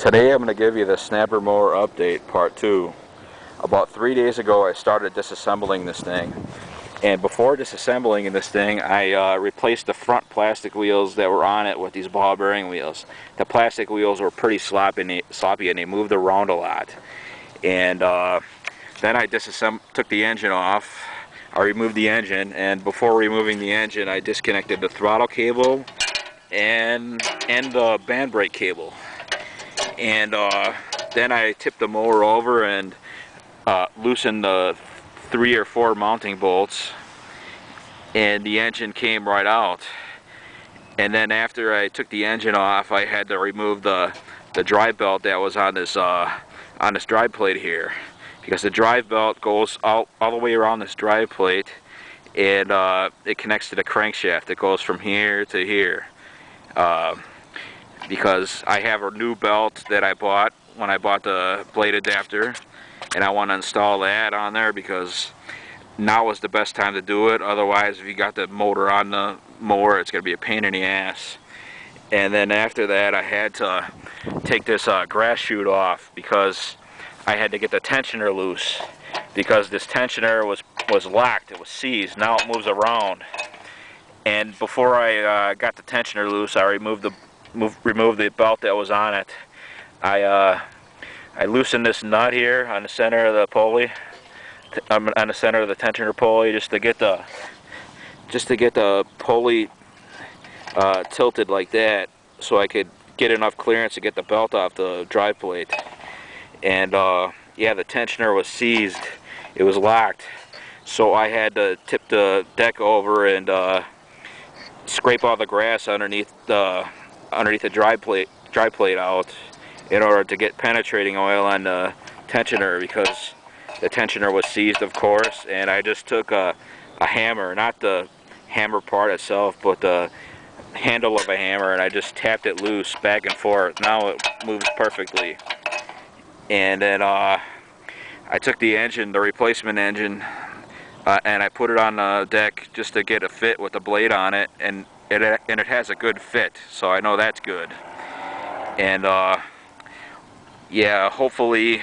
Today I'm going to give you the snapper mower update part 2. About 3 days ago I started disassembling this thing, and before disassembling this thing I replaced the front plastic wheels that were on it with these ball bearing wheels. The plastic wheels were pretty sloppy and they moved around a lot. And then I took the engine off. I removed the engine, and before removing the engine I disconnected the throttle cable and the band brake cable. And then I tipped the mower over and loosened the 3 or 4 mounting bolts, and the engine came right out. And then after I took the engine off, I had to remove the drive belt that was on this drive plate here, because the drive belt goes all the way around this drive plate, and it connects to the crankshaft. It goes from here to here. Because I have a new belt that I bought when I bought the blade adapter, and I want to install that on there because now is the best time to do it. Otherwise, if you got the motor on the mower, it's going to be a pain in the ass. And then after that, I had to take this grass chute off because I had to get the tensioner loose, because this tensioner was locked. It was seized. Now it moves around. And before I got the tensioner loose, I removed the belt that was on it. I loosened this nut here on the center of the pulley, on the center of the tensioner pulley, just to get the pulley tilted like that, so I could get enough clearance to get the belt off the drive plate. And yeah, the tensioner was seized. It was locked, so I had to tip the deck over and scrape all the grass underneath the drive plate out in order to get penetrating oil on the tensioner, because the tensioner was seized, of course. And I just took a hammer, not the hammer part itself, but the handle of a hammer, and I just tapped it loose back and forth. Now it moves perfectly. And then I took the engine, the replacement engine, and I put it on the deck just to get a fit with the blade on it, and it has a good fit, so I know that's good. And yeah, hopefully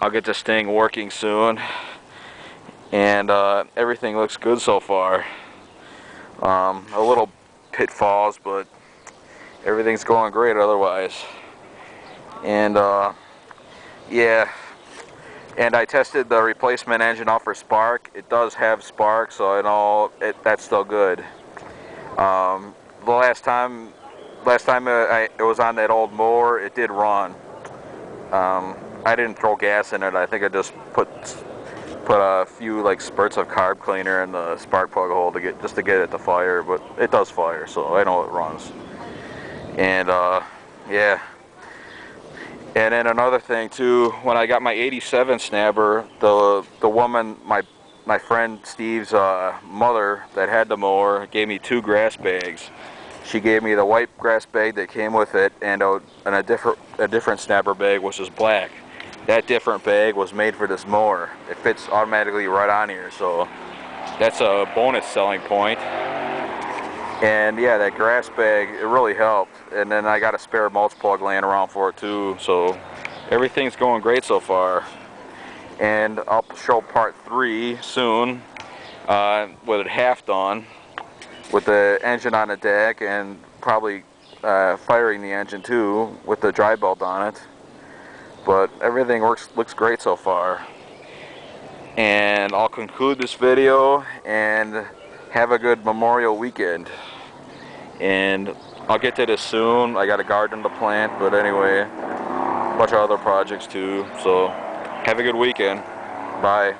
I'll get this thing working soon, and everything looks good so far. A little pitfalls, but everything's going great otherwise. And yeah, and I tested the replacement engine out for spark. It does have spark, so I know that's still good. The last time it was on that old mower, it did run. I didn't throw gas in it. I think I just put a few like spurts of carb cleaner in the spark plug hole to get it to fire, but it does fire, so I know it runs. And yeah. And then another thing too, when I got my 87 snapper, the woman, my friend Steve's mother that had the mower, gave me 2 grass bags. She gave me the white grass bag that came with it, and a different snapper bag, which is black. That different bag was made for this mower. It fits automatically right on here, so that's a bonus selling point. And yeah, that grass bag, it really helped. And then I got a spare mulch plug laying around for it too, so everything's going great so far. And I'll show part 3 soon, with it half done, with the engine on the deck, and probably firing the engine too with the drive belt on it. But everything looks great so far. And I'll conclude this video, and have a good Memorial weekend. And I'll get to this soon. I got a garden to plant, but anyway, a bunch of other projects too. So have a good weekend. Bye.